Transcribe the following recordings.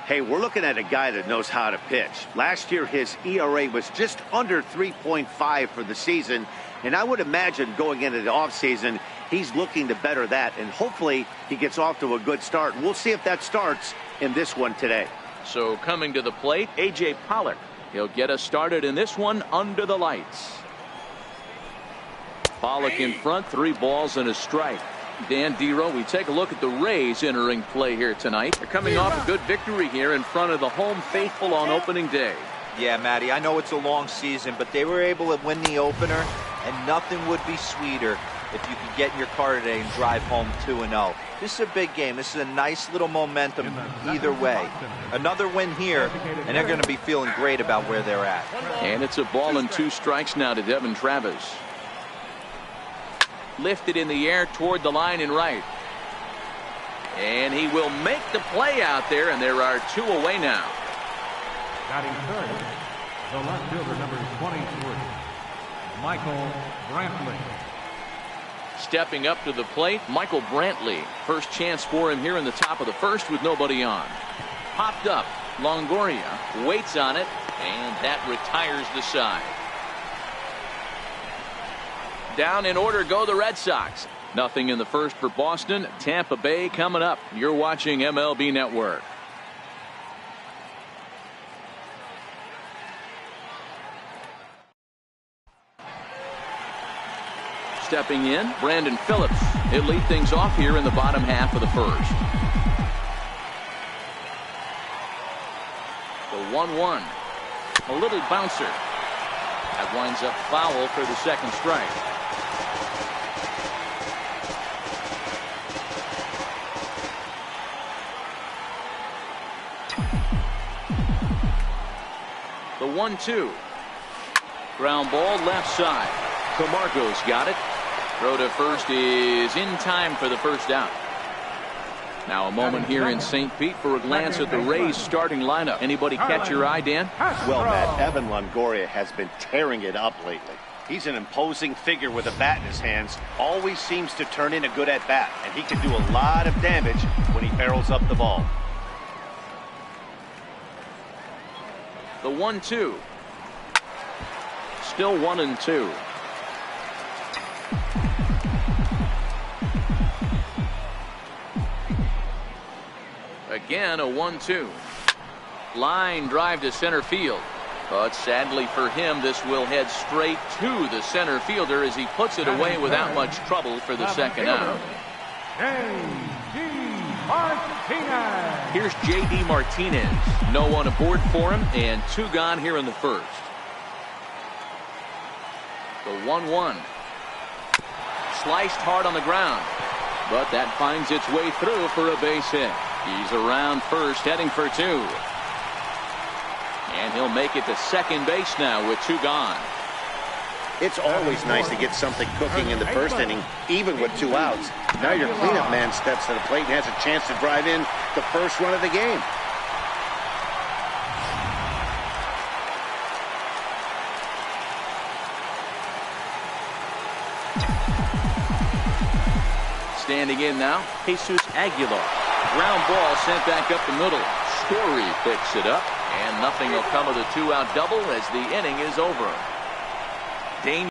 Hey, we're looking at a guy that knows how to pitch. Last year, his ERA was just under 3.5 for the season, and I would imagine going into the offseason, he's looking to better that, and hopefully he gets off to a good start. We'll see if that starts in this one today. So coming to the plate, A.J. Pollock. He'll get us started in this one under the lights. Pollock in front, 3 balls and a strike. Dan Dero, we take a look at the Rays entering play here tonight. They're coming off a good victory here in front of the home faithful on opening day. Yeah, Matty, I know it's a long season, but they were able to win the opener, and nothing would be sweeter if you could get in your car today and drive home 2-0. This is a big game. This is a nice little momentum either way. Another win here, and they're going to be feeling great about where they're at. And it's a ball and 2 strikes now to Devin Travis. Lifted in the air toward the line and right. And he will make the play out there, and there are 2 away now. Batting third, the left fielder, number 23, Michael Brantley. Stepping up to the plate, Michael Brantley. First chance for him here in the top of the first with nobody on. Popped up. Longoria waits on it, and that retires the side. Down in order go the Red Sox. Nothing in the first for Boston. Tampa Bay coming up. You're watching MLB Network. Stepping in, Brandon Phillips. He'll lead things off here in the bottom half of the first. The 1-1. A little bouncer. That winds up foul for the second strike. The 1-2. Ground ball left side. Camargo's got it. Throw to first is in time for the first out. Now a moment here in St. Pete for a glance at the Rays starting lineup. Anybody catch your eye, Dan? Well, Matt, Evan Longoria has been tearing it up lately. He's an imposing figure with a bat in his hands. Always seems to turn in a good at-bat, and he can do a lot of damage when he barrels up the ball. The 1-2. Still 1-2. Again, a 1-2. Line drive to center field. But sadly for him, this will head straight to the center fielder as he puts it away without much trouble for the second out. Here's J.D. Martinez. No one aboard for him, and 2 gone here in the first. The 1-1. Sliced hard on the ground, but that finds its way through for a base hit. He's around first, heading for 2. And he'll make it to second base now with 2 gone. It's always nice to get something cooking in the first inning, even with 2 outs. Now your cleanup man steps to the plate and has a chance to drive in the first run of the game. Standing in now, Jesus Aguilar. Ground ball sent back up the middle. Story picks it up, and nothing will come of the 2-out double as the inning is over. Dane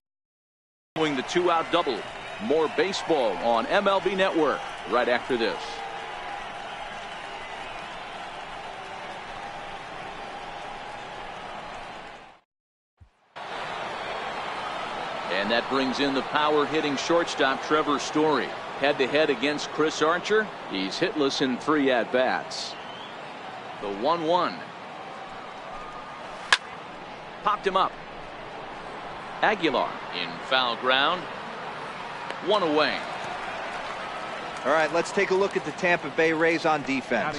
doing the 2-out double. More baseball on MLB Network right after this. And that brings in the power hitting shortstop Trevor Story. Head-to-head against Chris Archer. He's hitless in 3 at-bats. The 1-1. Popped him up. Aguilar in foul ground. 1 away. All right, let's take a look at the Tampa Bay Rays on defense.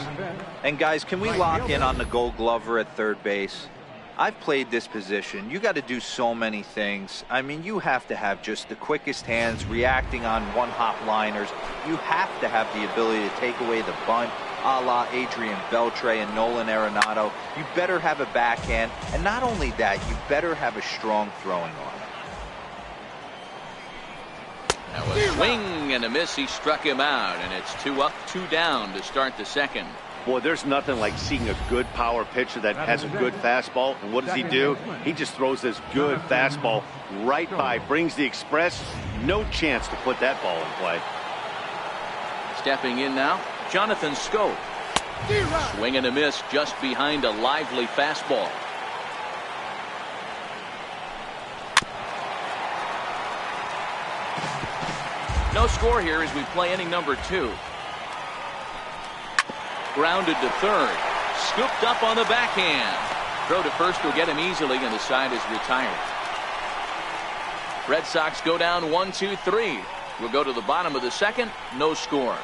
And guys, can we lock in on the Gold Glover at third base? I've played this position. You got to do so many things. I mean, you have to have just the quickest hands, reacting on one-hop liners. You have to have the ability to take away the bunt, a la Adrian Beltre and Nolan Arenado. You better have a backhand, and not only that, you better have a strong throwing arm. Now a swing and a miss. He struck him out, and it's 2 up, 2 down to start the second. Boy, there's nothing like seeing a good power pitcher that has a good fastball. And what does he do? He just throws this good fastball right by, brings the express. No chance to put that ball in play. Stepping in now, Jonathan Schoop. Swing and a miss just behind a lively fastball. No score here as we play inning number 2. Grounded to third. Scooped up on the backhand. Throw to first will get him easily, and the side is retired. Red Sox go down 1-2-3. We'll go to the bottom of the second. No score.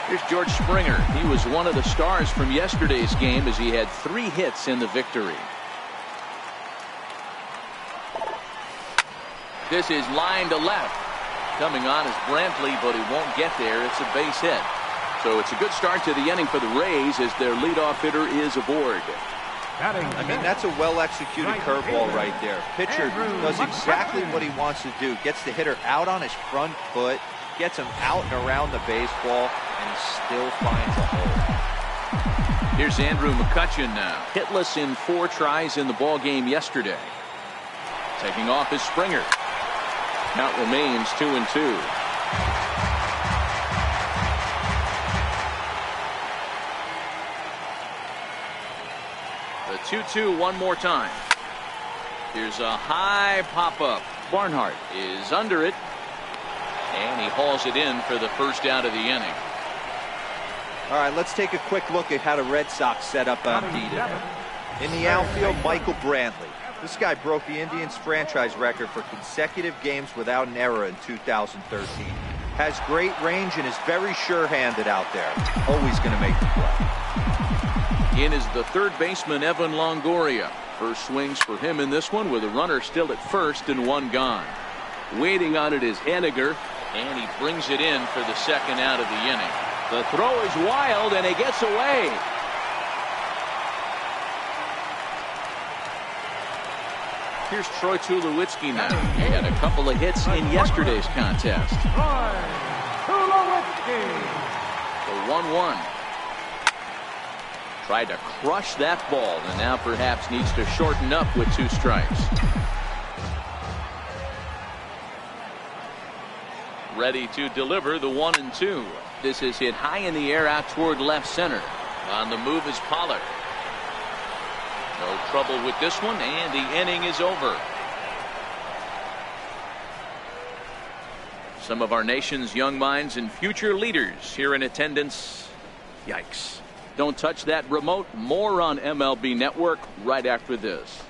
Here's George Springer. He was one of the stars from yesterday's game as he had 3 hits in the victory. This is line to left. Coming on is Brantley, but he won't get there. It's a base hit. So it's a good start to the inning for the Rays as their leadoff hitter is aboard. I mean, that's a well-executed curveball right there. Pitcher does exactly what he wants to do. Gets the hitter out on his front foot, gets him out and around the baseball, and he still finds a hole. Here's Andrew McCutchen now. Hitless in 4 tries in the ball game yesterday. Taking off is Springer. Count remains 2-2. The 2-2 one more time. Here's a high pop-up. Barnhart is under it. And he hauls it in for the first out of the inning. All right, let's take a quick look at how the Red Sox set up on D today. In the outfield, Michael Brantley. This guy broke the Indians franchise record for consecutive games without an error in 2013. Has great range and is very sure-handed out there. Always going to make the play. In is the third baseman, Evan Longoria. First swings for him in this one with a runner still at first and 1 gone. Waiting on it is Hanigan, and he brings it in for the second out of the inning. The throw is wild, and he gets away. Here's Troy Tulowitzki now. He had a couple of hits in yesterday's contest. The 1-1. Tried to crush that ball, and now perhaps needs to shorten up with 2 strikes. Ready to deliver the 1-2. This is hit high in the air out toward left center. On the move is Pollock. No trouble with this one, and the inning is over. Some of our nation's young minds and future leaders here in attendance. Yikes. Don't touch that remote. More on MLB Network right after this.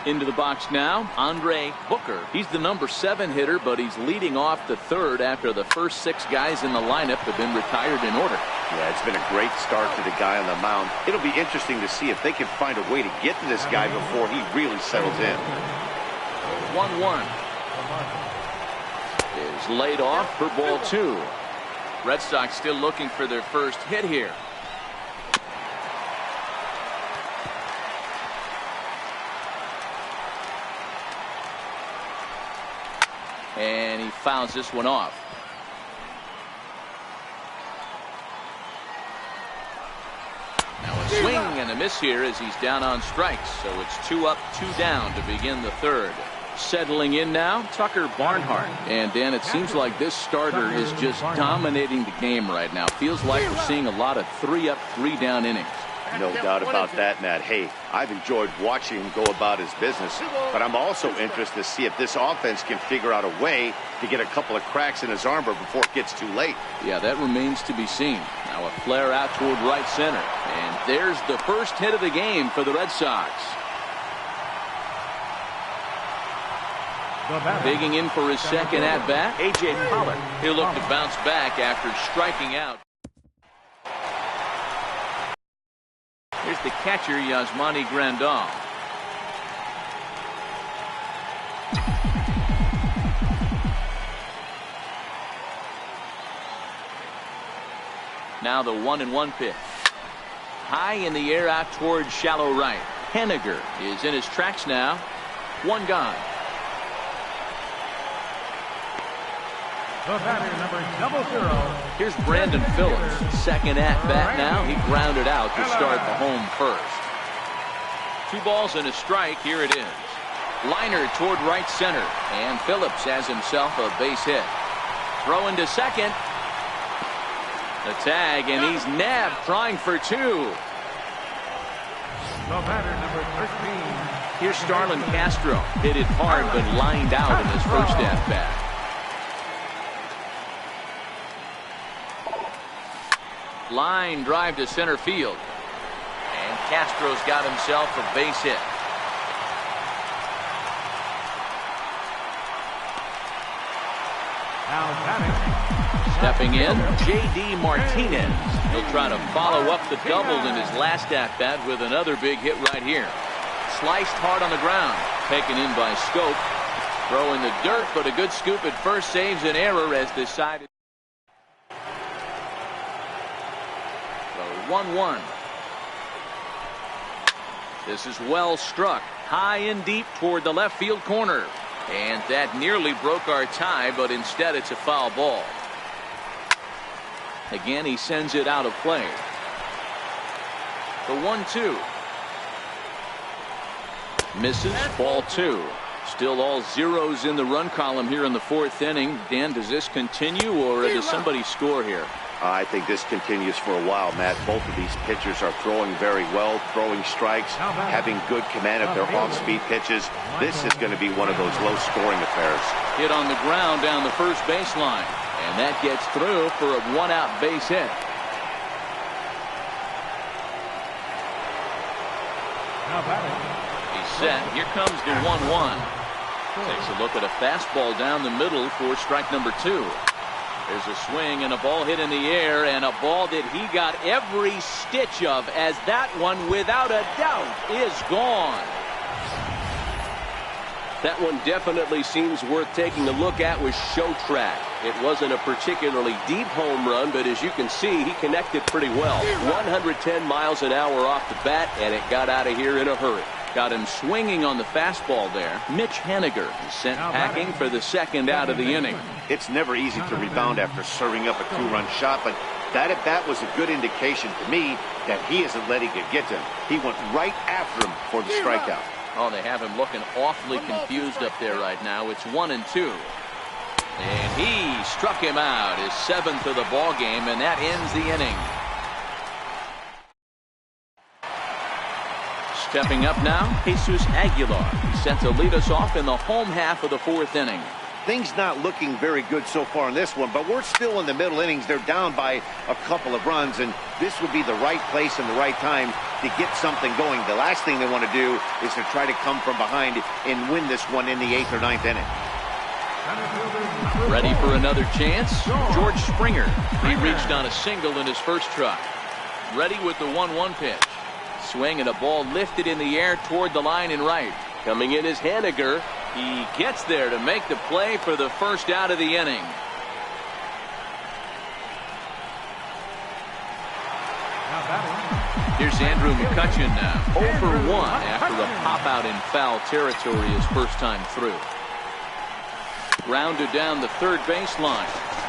Into the box now, Andre Booker. He's the number 7 hitter, but he's leading off the third after the first 6 guys in the lineup have been retired in order. Yeah, it's been a great start to the guy on the mound. It'll be interesting to see if they can find a way to get to this guy before he really settles in. 1-1 is laid off for ball 2. Red Sox still looking for their first hit here. And he fouls this one off. Now a swing and a miss here as he's down on strikes. So it's 2 up, 2 down to begin the third. Settling in now, Tucker Barnhart. And Dan, it seems like this starter is just dominating the game right now. Feels like we're seeing a lot of 3 up, 3 down innings. No doubt about that, Matt. Hey, I've enjoyed watching him go about his business, but I'm also interested to see if this offense can figure out a way to get a couple of cracks in his armor before it gets too late. Yeah, that remains to be seen. Now a flare out toward right center. And there's the first hit of the game for the Red Sox. Digging in for his second at-bat, A.J. Pollock. He'll look to bounce back after striking out. Here's the catcher, Yasmani Grandal. Now the 1-1 pitch. High in the air out toward shallow right. Hanigan is in his tracks now. 1 gone. The batter, number 00. Here's Brandon Phillips. Second at bat now. He grounded out to start the home first. 2 balls and a strike. Here it is. Liner toward right center. And Phillips has himself a base hit. Throw into second. The tag, and he's nabbed, trying for 2. The batter, number 13. Here's Starlin Castro. Hit it hard, but lined out in his first at bat. Line drive to center field. And Castro's got himself a base hit. Now batting. Stepping in, J.D. Martinez. He'll try to follow up the double in his last at bat with another big hit right here. Sliced hard on the ground. Taken in by Scope. Throw in the dirt, but a good scoop at first saves an error as decided. 1-1. This is well struck. High and deep toward the left field corner. And that nearly broke our tie, but instead it's a foul ball. Again, he sends it out of play. The 1-2. Misses. Ball 2. Still all zeros in the run column here in the 4th inning. Dan, does this continue, or does somebody score here? I think this continues for a while, Matt. Both of these pitchers are throwing very well, throwing strikes, having good command of their off-speed pitches. This is going to be one of those low-scoring affairs. Hit on the ground down the first baseline, and that gets through for a 1-out base hit. He's set. Here comes the 1-1. Takes a look at a fastball down the middle for strike number 2. There's a swing and a ball hit in the air, and a ball that he got every stitch of, as that one, without a doubt, is gone. That one definitely seems worth taking a look at with show track. It wasn't a particularly deep home run, but as you can see, he connected pretty well. 110 miles an hour off the bat, and it got out of here in a hurry. Got him swinging on the fastball there. Mitch Hanigan sent packing for the second out of the inning. It's never easy to rebound after serving up a 2-run shot, but that at bat was a good indication to me that he isn't letting it get to him. He went right after him for the strikeout. Oh, they have him looking awfully confused up there right now. It's 1-2. And he struck him out, his 7th of the ball game, and that ends the inning. Stepping up now, Jesus Aguilar, set to lead us off in the home half of the 4th inning. Things not looking very good so far in this one, but we're still in the middle innings. They're down by a couple of runs, and this would be the right place and the right time to get something going. The last thing they want to do is to try to come from behind and win this one in the 8th or 9th inning. Ready for another chance? George Springer. He reached on a single in his first try. Ready with the 1-1 pitch. Swing and a ball lifted in the air toward the line and right. Coming in is Hanigan. He gets there to make the play for the first out of the inning. Here's Andrew McCutchen now. 0 for 1 after a pop-out in foul territory his first time through. Grounded down the third baseline,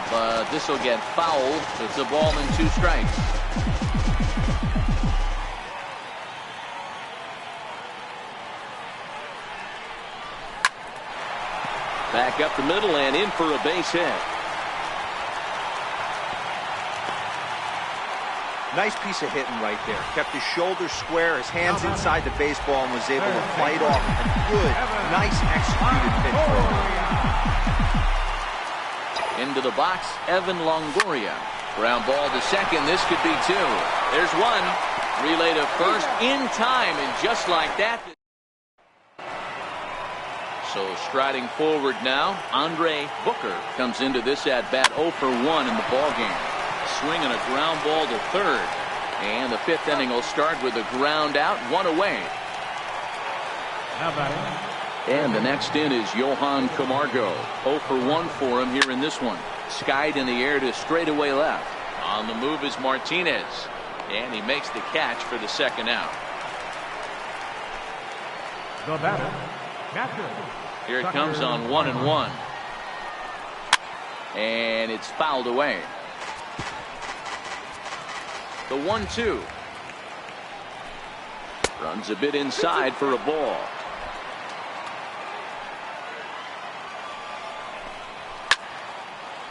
but this will get fouled. It's a ball and 2 strikes. Back up the middle and in for a base hit. Nice piece of hitting right there. Kept his shoulders square, his hands inside the baseball, and was able to fight off a good, nice executed pitch. Into the box, Evan Longoria. Ground ball to second. This could be 2. There's 1. Relay to first in time, and just like that. So striding forward now, Andre Booker comes into this at bat 0 for 1 in the ball game. Swing and a ground ball to third, and the 5th inning will start with a ground out, 1 away. And the next in is Johan Camargo. 0 for 1 for him here in this one. Skied in the air to straightaway left. On the move is Martinez, and he makes the catch for the second out. The batter, catcher. Here it comes on 1-1. And it's fouled away. The 1-2. Runs a bit inside for a ball.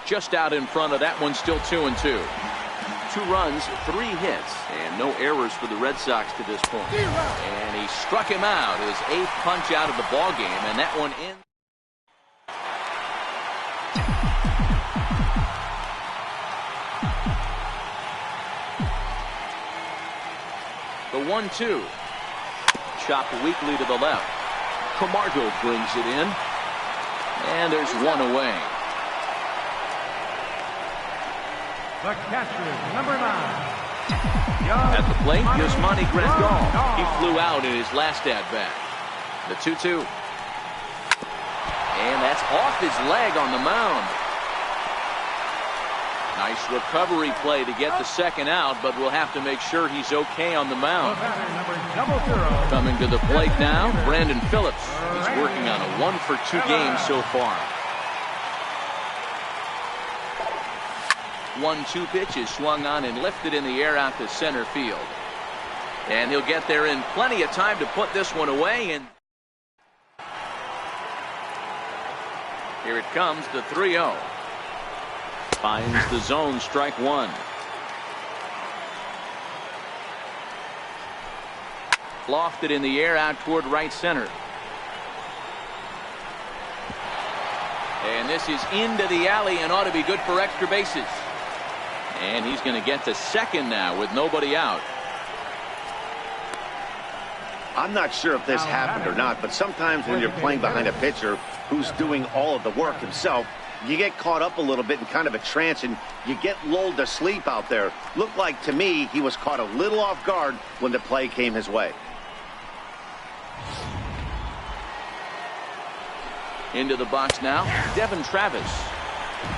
Just out in front of that one, still 2-2. 2 runs, 3 hits, and no errors for the Red Sox to this point. And he struck him out, his 8th punch out of the ball game, and that one in. The 1-2. Chopped weakly to the left. Camargo brings it in, and there's one away. The catcher, number 9. At the plate, Yasmani Grandal. He flew out in his last at-bat. The 2-2. And that's off his leg on the mound. Nice recovery play to get the second out, but we'll have to make sure he's okay on the mound. Coming to the plate now, Brandon Phillips. He's working on a 1-for-2 game so far. 1-2 pitch is swung on and lifted in the air out to center field. And he'll get there in plenty of time to put this one away. And here it comes, the 3-0. Finds the zone, strike one. Lofted in the air out toward right center. And this is into the alley and ought to be good for extra bases. And he's going to get to second now with nobody out. I'm not sure if this happened or not, but sometimes when you're playing behind a pitcher who's doing all of the work himself, you get caught up a little bit in kind of a trance and you get lulled to sleep out there. Looked like to me he was caught a little off guard when the play came his way. Into the box now, Devin Travis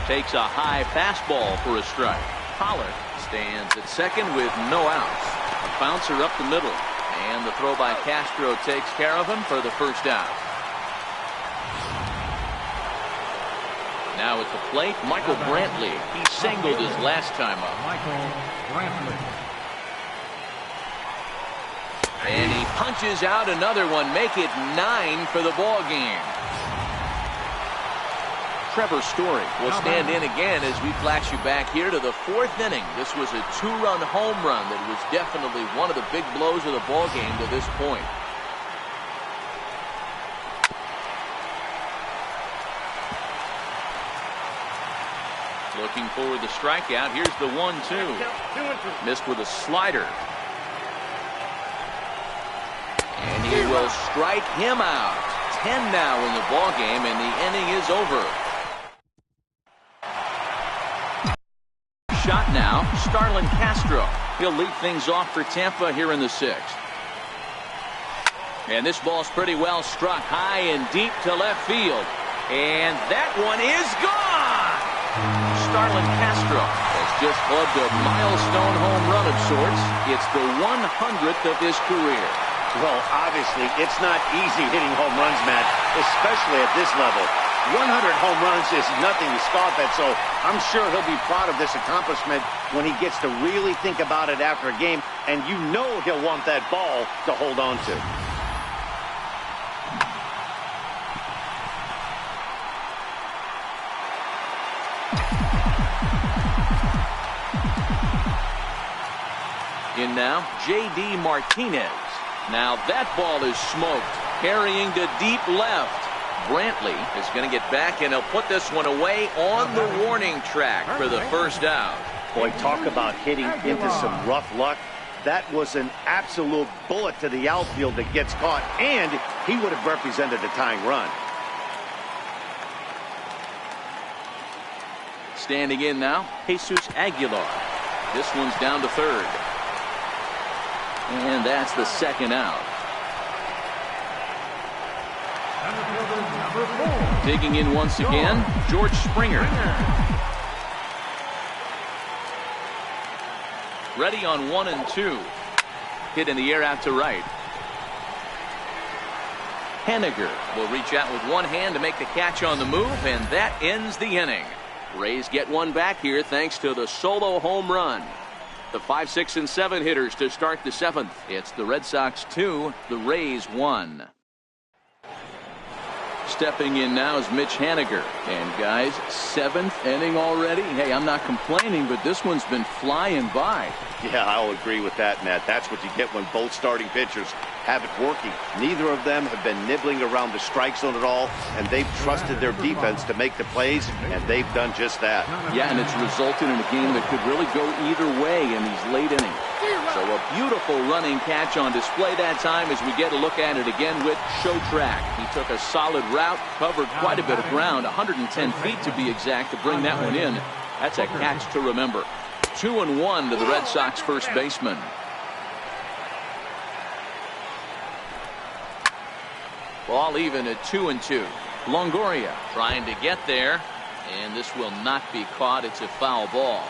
takes a high fastball for a strike. Pollock stands at second with no outs. A bouncer up the middle, and the throw by Castro takes care of him for the first out. Now at the plate, Michael Brantley. He singled his last time up. Michael Brantley. And he punches out another one, make it 9 for the ball game. Trevor Story will stand in again as we flash you back here to the 4th inning. This was a 2-run home run that was definitely one of the big blows of the ball game to this point. Looking for the strikeout. Here's the 1-2. Missed with a slider. And he will strike him out. 10 now in the ball game, and the inning is over. Shot now, Starlin Castro. He'll lead things off for Tampa here in the 6th. And this ball's pretty well struck high and deep to left field. And that one is gone! Starlin Castro has just plugged a milestone home run of sorts. It's the 100th of his career. Well, obviously, it's not easy hitting home runs, Matt, especially at this level. 100 home runs is nothing to scoff at, so I'm sure he'll be proud of this accomplishment when he gets to really think about it after a game, and you know he'll want that ball to hold on to. In now, J.D. Martinez. Now that ball is smoked, carrying to deep left. Brantley is going to get back, and he'll put this one away on the warning track for the first out. Boy, talk about hitting into some rough luck. That was an absolute bullet to the outfield that gets caught, and he would have represented a tying run. Standing in now, Jesus Aguilar. This one's down to third. And that's the second out. Digging in once again, George Springer. Ready on 1 and 2. Hit in the air out to right. Hanigan will reach out with one hand to make the catch on the move, and that ends the inning. Rays get one back here thanks to the solo home run. The 5, 6, and 7 hitters to start the 7th. It's the Red Sox 2, the Rays 1. Stepping in now is Mitch Hanigan. And guys, 7th inning already. Hey, I'm not complaining, but this one's been flying by. Yeah, I'll agree with that, Matt. That's what you get when both starting pitchers have it working. Neither of them have been nibbling around the strike zone at all, and they've trusted their defense to make the plays, and they've done just that. Yeah, and it's resulted in a game that could really go either way in these late innings. So a beautiful running catch on display that time as we get a look at it again with Show Track. He took a solid route, covered quite a bit of ground, 110 feet to be exact, to bring that one in. That's a catch to remember. 2-1 to the Red Sox first baseman. Ball even at 2-2. Longoria trying to get there, and this will not be caught. It's a foul ball.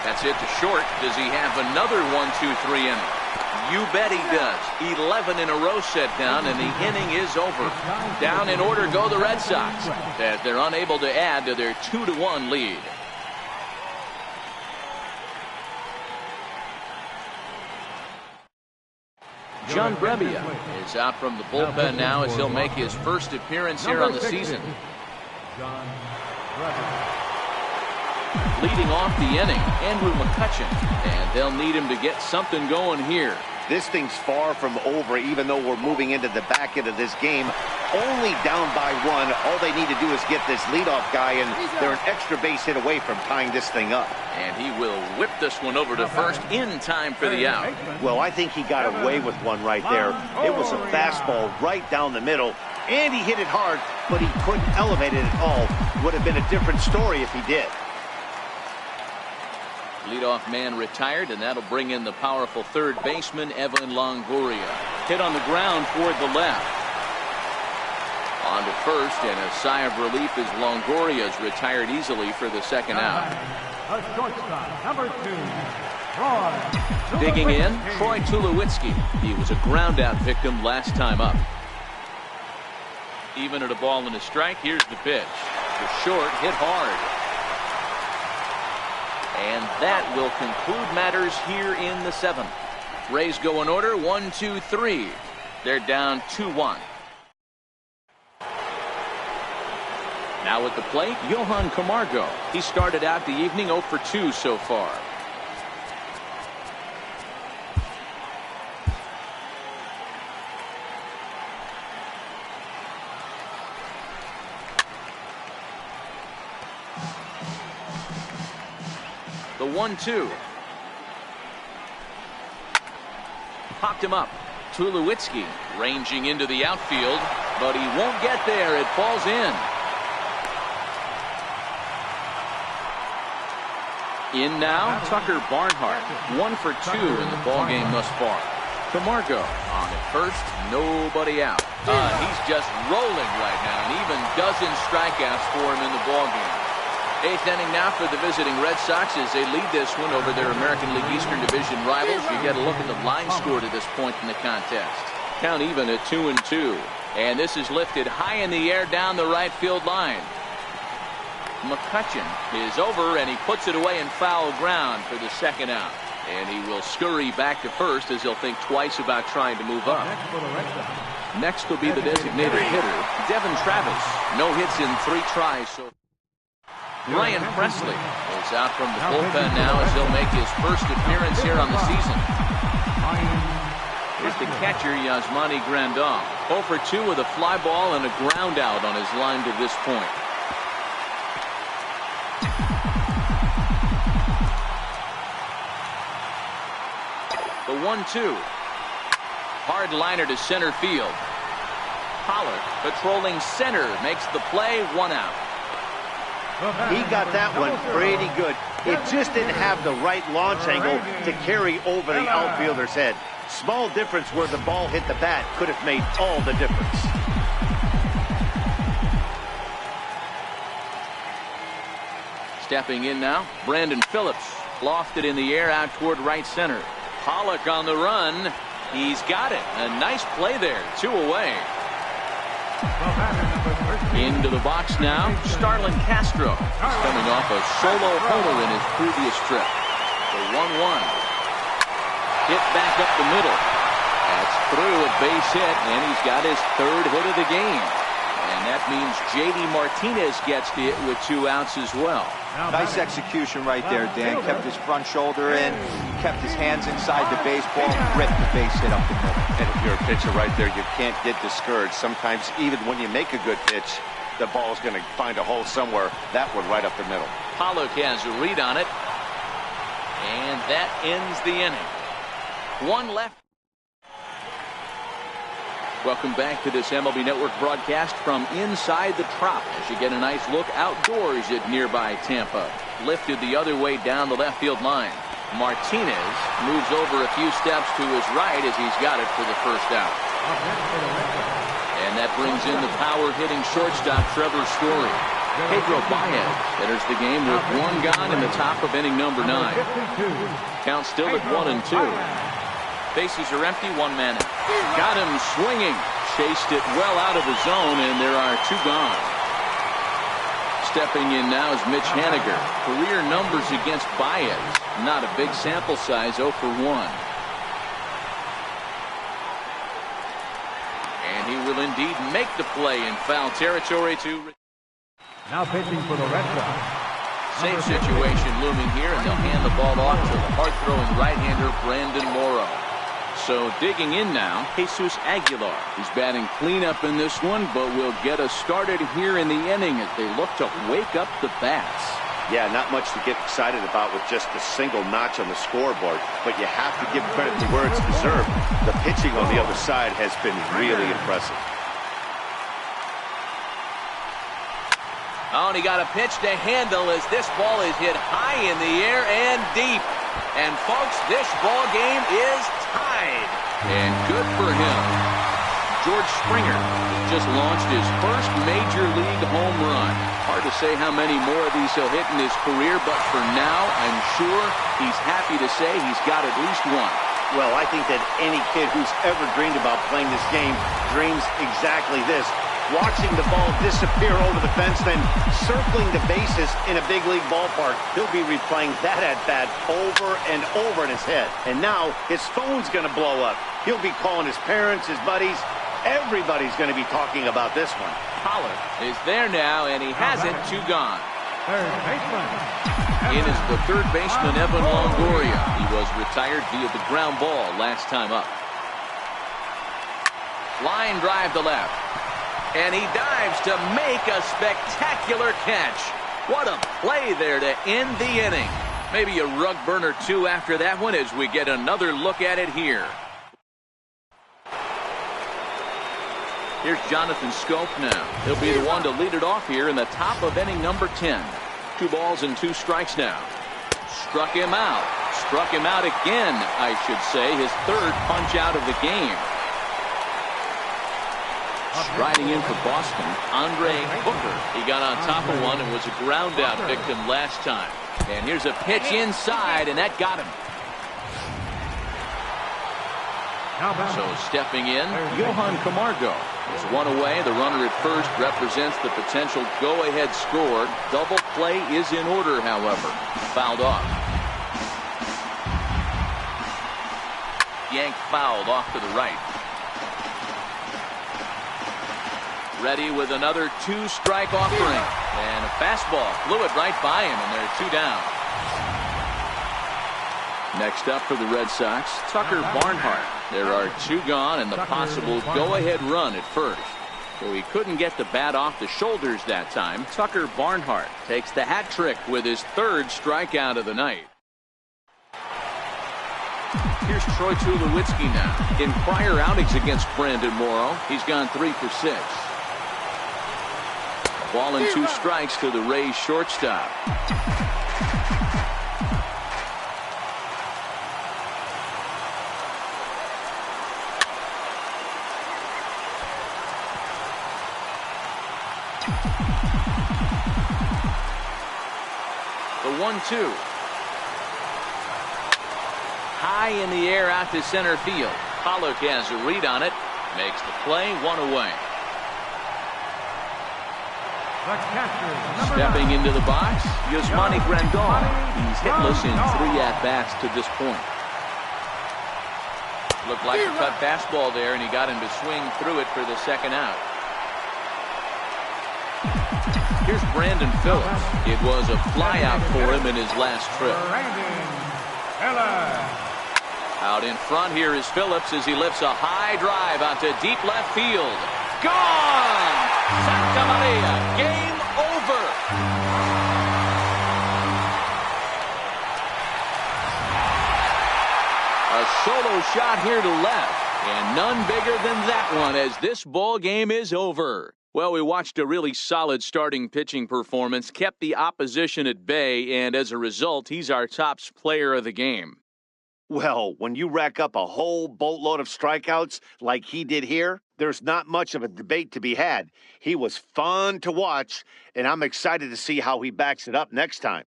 That's it to short. Does he have another 1-2-3 inning? You bet he does. 11 in a row set down, and the inning is over. Down in order go the Red Sox, as they're unable to add to their 2-1 lead. John Brebbia is out from the bullpen now as he'll make his first appearance here on the season. Leading off the inning, Andrew McCutchen, and they'll need him to get something going here. This thing's far from over, even though we're moving into the back end of this game. Only down by 1. All they need to do is get this leadoff guy, and they're an extra base hit away from tying this thing up. And he will whip this one over to first in time for the out. Well, I think he got away with one right there. It was a fastball right down the middle, and he hit it hard, but he couldn't elevate it at all. Would have been a different story if he did. Leadoff man retired, and that'll bring in the powerful third baseman, Evan Longoria. Hit on the ground toward the left. On to first, and a sigh of relief as Longoria's retired easily for the second out. Number 2, Troy. Digging in, Troy Tulowitzki. He was a ground-out victim last time up. Even at a ball and a strike, here's the pitch. The short, hit hard. And that will conclude matters here in the 7th. Rays go in order, 1, 2, 3. They're down 2-1. Now at the plate, Johan Camargo. He started out the evening 0 for 2 so far. The 1-2. Popped him up. Tulowitzki ranging into the outfield, but he won't get there. It falls in. In now, Tucker Barnhart. 1 for 2 in the ballgame thus far. Camargo on at first, nobody out. He's just rolling right now, and even dozen strikeouts for him in the ballgame. 8th inning now for the visiting Red Sox as they lead this one over their American League Eastern Division rivals. You get a look at the line score to this point in the contest. Count even at 2-2. And this is lifted high in the air down the right field line. McCutchen is over, and he puts it away in foul ground for the second out. And he will scurry back to first as he'll think twice about trying to move up. Next will be the designated hitter, Devin Travis. No hits in 3 tries so Ryan Presley is out from the bullpen now as he'll make his first appearance here on the season. Here's the catcher, Yasmani Grandal. 0 for 2 with a fly ball and a ground out on his line to this point. The 1-2. Hard liner to center field. Pollock patrolling center makes the play, 1 out. He got that one pretty good. It just didn't have the right launch angle to carry over the outfielder's head. Small difference where the ball hit the bat could have made all the difference. Stepping in now, Brandon Phillips. Lofted in the air out toward right center. Pollock on the run. He's got it. A nice play there. 2 away. The batter, number 13. Into the box now, Starlin Castro. He's coming off a solo homer in his previous trip. The 1-1. Hit back up the middle. That's through a base hit, and he's got his third hit of the game. And that means J.D. Martinez gets the hit with 2 outs as well. Nice execution right there, Dan. Kept his front shoulder in, kept his hands inside the baseball, ripped the base hit up the middle. And if you're a pitcher right there, you can't get discouraged. Sometimes even when you make a good pitch, the ball's going to find a hole somewhere. That one right up the middle. Pollock has a read on it. And that ends the inning. 1 left. Welcome back to this MLB Network broadcast from inside the Trop as you get a nice look outdoors at nearby Tampa. Lifted the other way down the left field line. Martinez moves over a few steps to his right as he's got it for the first out. And that brings in the power-hitting shortstop Trevor Story. Pedro Baez enters the game with 1 gone in the top of inning number 9. Count still at 1-2. Bases are empty, 1 man out. Got him swinging. Chased it well out of the zone, and there are 2 gone. Stepping in now is Mitch Hanigan. Career numbers against Baez. Not a big sample size, 0 for 1. And he will indeed make the play in foul territory to... Now pitching for the Red Sox. Same situation looming here, and they'll hand the ball off to the hard-throwing right-hander Brandon Morrow. So digging in now, Jesus Aguilar. He's batting cleanup in this one, but will get us started here in the inning as they look to wake up the bats. Yeah, not much to get excited about with just a single notch on the scoreboard, but you have to give credit to where it's deserved. The pitching on the other side has been really impressive. Oh, and he got a pitch to handle as this ball is hit high in the air and deep. And folks, this ball game is tied. And good for him. George Springer just launched his first major league home run. Hard to say how many more of these he'll hit in his career, but for now, I'm sure he's happy to say he's got at least 1. Well, I think that any kid who's ever dreamed about playing this game dreams exactly this. Watching the ball disappear over the fence, then circling the bases in a big league ballpark. He'll be replaying that at-bat over and over in his head. And now his phone's going to blow up. He'll be calling his parents, his buddies. Everybody's going to be talking about this one. Pollock is there now, and he has it. 2 gone. Third baseman. In is the third baseman, Evan Longoria. He was retired via the ground ball last time up. Line drive to left. And he dives to make a spectacular catch. What a play there to end the inning. Maybe a rug burner 2 after that one as we get another look at it here. Here's Jonathan Scope now. He'll be the one to lead it off here in the top of inning number 10. 2 balls and 2 strikes now. Struck him out. Struck him out again, I should say. His 3rd punch out of the game. Striding in for Boston, Andre Booker. He got on top of one and was a ground out victim last time. And here's a pitch inside, and that got him. So stepping in, Johan Camargo is 1 away. The runner at first represents the potential go-ahead score. Double play is in order, however. Fouled off. Yank fouled off to the right. Ready with another 2-strike offering. And a fastball flew it right by him, and they're 2 down. Next up for the Red Sox, Tucker Barnhart. There are 2 gone and the possible go-ahead run at first. So he couldn't get the bat off the shoulders that time. Tucker Barnhart takes the hat trick with his 3rd strikeout of the night. Here's Troy Tulowitzki now. In prior outings against Brandon Morrow, he's gone 3 for 6. Ball and 2 strikes to the Rays shortstop. The 1-2. High in the air out to center field. Pollock has a read on it. Makes the play, 1 away. The catcher, number Stepping 9. into the box, Yasmani Grandal. He's hitless in 3 at-bats to this point. Looked like a cut fastball there, and he got him to swing through it for the second out. Here's Brandon Phillips. It was a flyout for him in his last trip. Out in front here is Phillips as he lifts a high drive out to deep left field. Gone! Santa Maria, game over. A solo shot here to left, and none bigger than that one as this ball game is over. Well, we watched a really solid starting pitching performance, kept the opposition at bay, and as a result, he's our top player of the game. Well, when you rack up a whole boatload of strikeouts like he did here, there's not much of a debate to be had. He was fun to watch, and I'm excited to see how he backs it up next time.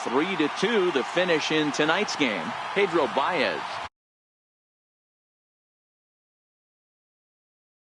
Three to 2, the finish in tonight's game. Pedro Baez